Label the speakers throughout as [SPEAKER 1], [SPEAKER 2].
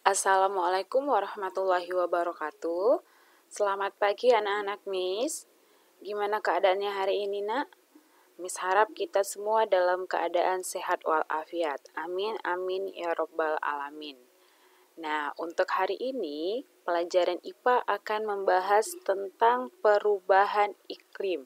[SPEAKER 1] Assalamualaikum warahmatullahi wabarakatuh. Selamat pagi anak-anak Miss. Gimana keadaannya hari ini nak? Miss harap kita semua dalam keadaan sehat walafiat. Amin amin ya robbal alamin. Nah, untuk hari ini pelajaran IPA akan membahas tentang perubahan iklim.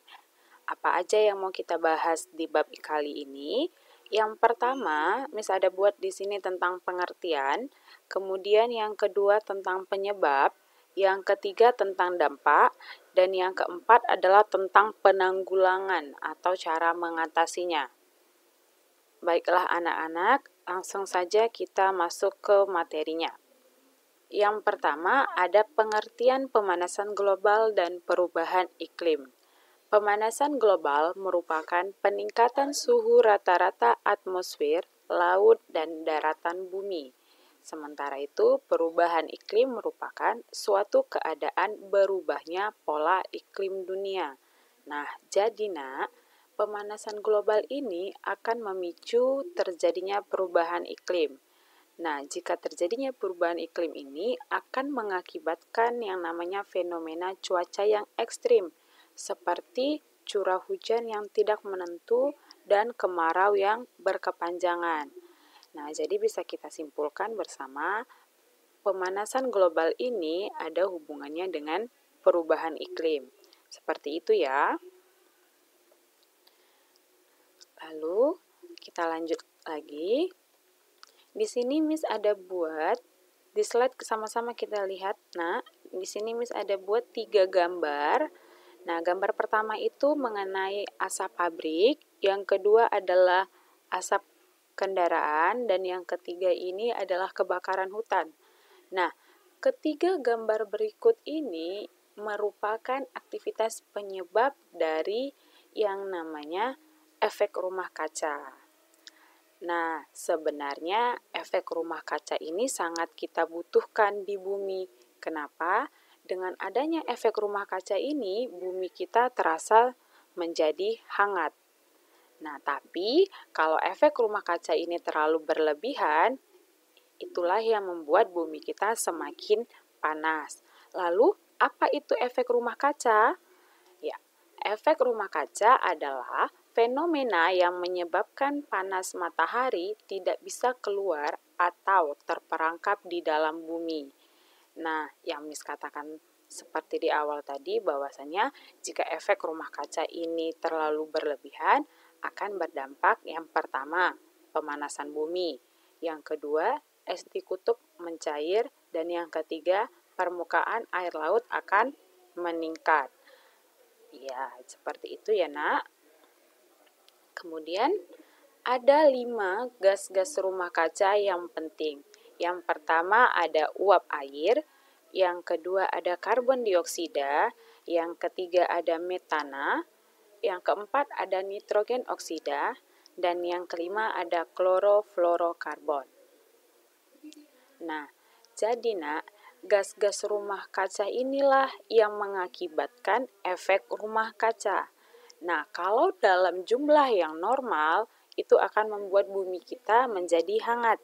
[SPEAKER 1] Apa aja yang mau kita bahas di bab kali ini? Yang pertama, Miss ada buat di sini tentang pengertian, kemudian yang kedua tentang penyebab, yang ketiga tentang dampak, dan yang keempat adalah tentang penanggulangan atau cara mengatasinya. Baiklah anak-anak, langsung saja kita masuk ke materinya. Yang pertama ada pengertian pemanasan global dan perubahan iklim. Pemanasan global merupakan peningkatan suhu rata-rata atmosfer, laut, dan daratan bumi. Sementara itu, perubahan iklim merupakan suatu keadaan berubahnya pola iklim dunia. Nah, jadi nak, pemanasan global ini akan memicu terjadinya perubahan iklim. Nah, jika terjadinya perubahan iklim ini akan mengakibatkan yang namanya fenomena cuaca yang ekstrim, seperti curah hujan yang tidak menentu dan kemarau yang berkepanjangan. Nah, jadi bisa kita simpulkan bersama pemanasan global ini ada hubungannya dengan perubahan iklim. Seperti itu ya. Lalu kita lanjut lagi. Di sini Miss ada buat di slide sama-sama kita lihat. Nah, di sini Miss ada buat 3 gambar. Nah, gambar pertama itu mengenai asap pabrik, yang kedua adalah asap kendaraan, dan yang ketiga ini adalah kebakaran hutan. Nah, ketiga gambar berikut ini merupakan aktivitas penyebab dari yang namanya efek rumah kaca. Nah, sebenarnya efek rumah kaca ini sangat kita butuhkan di bumi. Kenapa? Dengan adanya efek rumah kaca ini, bumi kita terasa menjadi hangat. Nah, tapi kalau efek rumah kaca ini terlalu berlebihan, itulah yang membuat bumi kita semakin panas. Lalu, apa itu efek rumah kaca? Ya, efek rumah kaca adalah fenomena yang menyebabkan panas matahari tidak bisa keluar atau terperangkap di dalam bumi. Nah, yang Miss katakan seperti di awal tadi bahwasanya jika efek rumah kaca ini terlalu berlebihan akan berdampak yang pertama, pemanasan bumi. Yang kedua, es di kutub mencair, dan yang ketiga, permukaan air laut akan meningkat. Ya, seperti itu ya nak. Kemudian ada 5 gas-gas rumah kaca yang penting. Yang pertama ada uap air, yang kedua ada karbon dioksida, yang ketiga ada metana, yang keempat ada nitrogen oksida, dan yang kelima ada klorofluorokarbon. Nah, jadi nak, gas-gas rumah kaca inilah yang mengakibatkan efek rumah kaca. Nah, kalau dalam jumlah yang normal, itu akan membuat bumi kita menjadi hangat.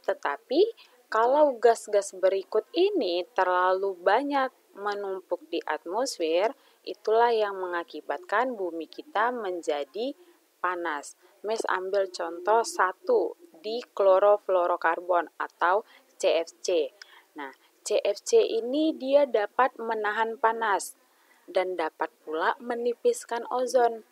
[SPEAKER 1] Tetapi, kalau gas-gas berikut ini terlalu banyak menumpuk di atmosfer, itulah yang mengakibatkan bumi kita menjadi panas. Miss ambil contoh 1 di klorofluorokarbon atau CFC. Nah, CFC ini dia dapat menahan panas dan dapat pula menipiskan ozon.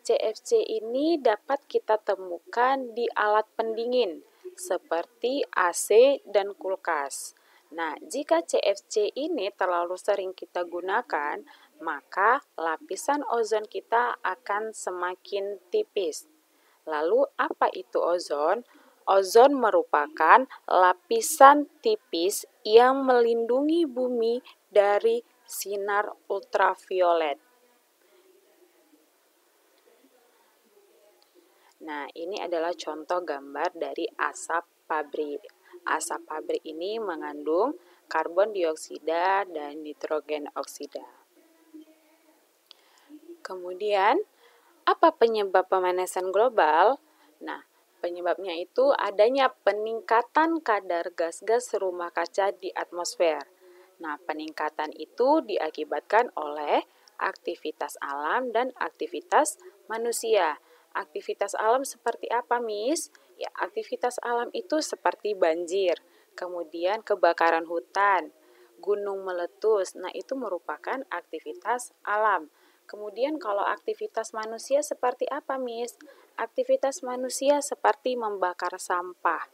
[SPEAKER 1] CFC ini dapat kita temukan di alat pendingin seperti AC dan kulkas. Nah, jika CFC ini terlalu sering kita gunakan, maka lapisan ozon kita akan semakin tipis. Lalu, apa itu ozon? Ozon merupakan lapisan tipis yang melindungi bumi dari sinar ultraviolet. Nah, ini adalah contoh gambar dari asap pabrik. Asap pabrik ini mengandung karbon dioksida dan nitrogen oksida. Kemudian, apa penyebab pemanasan global? Nah, Penyebabnya itu adanya peningkatan kadar gas-gas rumah kaca di atmosfer. Nah, peningkatan itu diakibatkan oleh aktivitas alam dan aktivitas manusia. Aktivitas alam seperti apa, Miss? Ya, aktivitas alam itu seperti banjir, kemudian kebakaran hutan, gunung meletus. Nah, itu merupakan aktivitas alam. Kemudian kalau aktivitas manusia seperti apa, Miss? Aktivitas manusia seperti membakar sampah,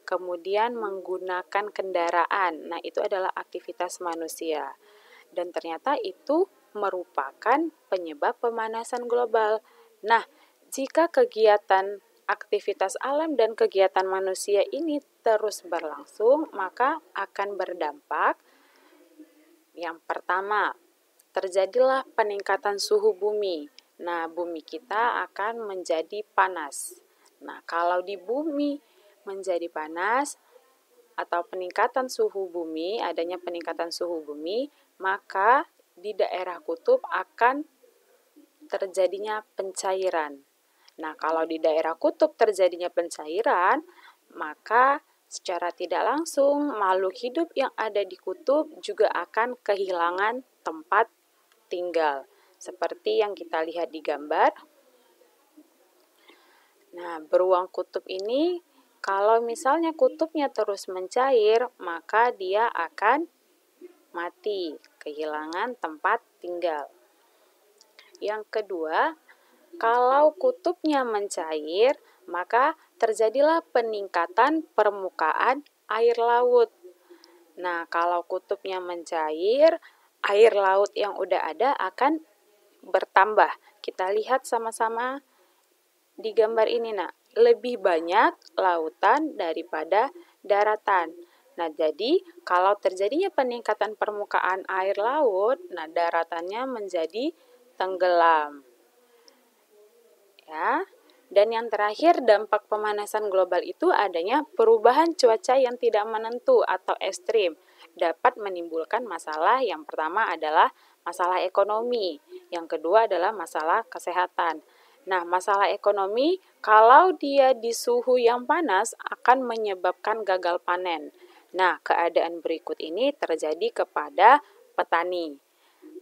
[SPEAKER 1] kemudian menggunakan kendaraan. Nah, itu adalah aktivitas manusia. Dan ternyata itu merupakan penyebab pemanasan global. Nah, jika kegiatan aktivitas alam dan kegiatan manusia ini terus berlangsung, maka akan berdampak. Yang pertama, terjadilah peningkatan suhu bumi. Nah, bumi kita akan menjadi panas. Nah, kalau di bumi menjadi panas atau peningkatan suhu bumi, adanya peningkatan suhu bumi, maka di daerah kutub akan terjadinya pencairan. Nah, kalau di daerah kutub terjadinya pencairan, maka secara tidak langsung makhluk hidup yang ada di kutub juga akan kehilangan tempat tinggal. Seperti yang kita lihat di gambar. Nah, beruang kutub ini kalau misalnya kutubnya terus mencair, maka dia akan mati, kehilangan tempat tinggal. Yang kedua, kalau kutubnya mencair, maka terjadilah peningkatan permukaan air laut. Nah, kalau kutubnya mencair, air laut yang udah ada akan bertambah. Kita lihat sama-sama di gambar ini, nak. Lebih banyak lautan daripada daratan. Nah, jadi kalau terjadinya peningkatan permukaan air laut, nah daratannya menjadi tenggelam. Ya. Dan yang terakhir, dampak pemanasan global itu adanya perubahan cuaca yang tidak menentu atau ekstrim dapat menimbulkan masalah. Yang pertama adalah masalah ekonomi, yang kedua adalah masalah kesehatan. Nah, masalah ekonomi kalau dia di suhu yang panas akan menyebabkan gagal panen. Nah, keadaan berikut ini terjadi kepada petani.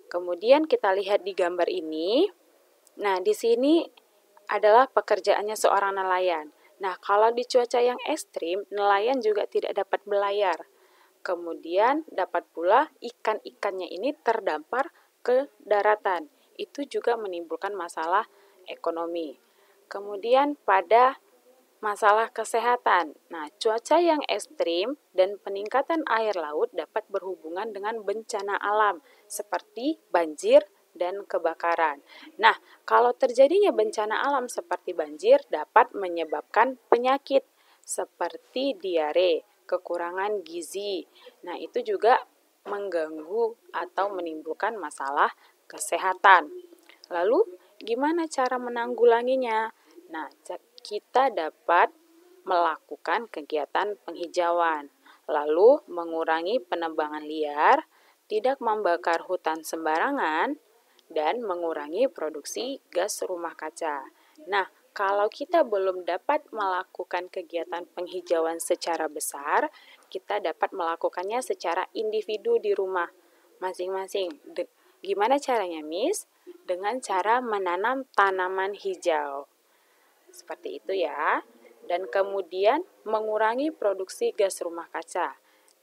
[SPEAKER 1] Kemudian kita lihat di gambar ini. Nah, di sini adalah pekerjaannya seorang nelayan. Nah, kalau di cuaca yang ekstrim, nelayan juga tidak dapat berlayar. Kemudian dapat pula ikan-ikannya ini terdampar ke daratan. Itu juga menimbulkan masalah ekonomi. Kemudian pada masalah kesehatan. Nah, cuaca yang ekstrim dan peningkatan air laut dapat berhubungan dengan bencana alam seperti banjir dan kebakaran. Nah, kalau terjadinya bencana alam seperti banjir dapat menyebabkan penyakit seperti diare, kekurangan gizi. Nah, itu juga mengganggu atau menimbulkan masalah kesehatan. Lalu, gimana cara menanggulanginya? Nah, kita dapat melakukan kegiatan penghijauan, lalu mengurangi penebangan liar, tidak membakar hutan sembarangan, dan mengurangi produksi gas rumah kaca. Nah, kalau kita belum dapat melakukan kegiatan penghijauan secara besar, kita dapat melakukannya secara individu di rumah masing-masing. Gimana caranya, Miss? Dengan cara menanam tanaman hijau. Seperti itu ya. Dan kemudian mengurangi produksi gas rumah kaca.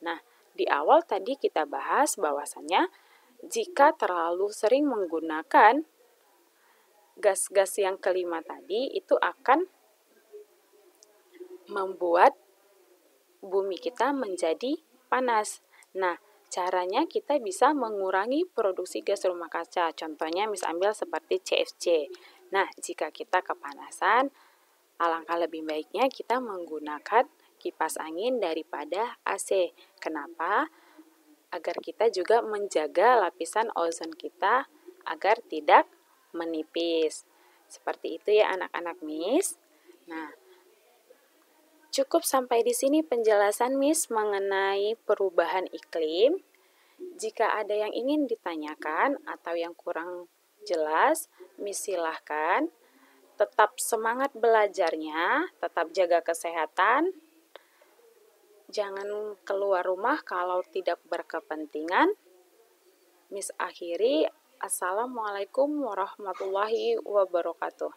[SPEAKER 1] Nah, di awal tadi kita bahas bahwasannya jika terlalu sering menggunakan gas-gas yang kelima tadi, itu akan membuat bumi kita menjadi panas. Nah, caranya kita bisa mengurangi produksi gas rumah kaca. Contohnya ambil seperti CFC. Nah, jika kita kepanasan, alangkah lebih baiknya kita menggunakan kipas angin daripada AC. Kenapa? Agar kita juga menjaga lapisan ozon kita agar tidak menipis. Seperti itu ya anak-anak Miss. Nah, cukup sampai di sini penjelasan Miss mengenai perubahan iklim. Jika ada yang ingin ditanyakan atau yang kurang jelas, Miss silahkan Tetap semangat belajarnya, tetap jaga kesehatan, jangan keluar rumah kalau tidak berkepentingan. Miss akhiri, Assalamualaikum warahmatullahi wabarakatuh.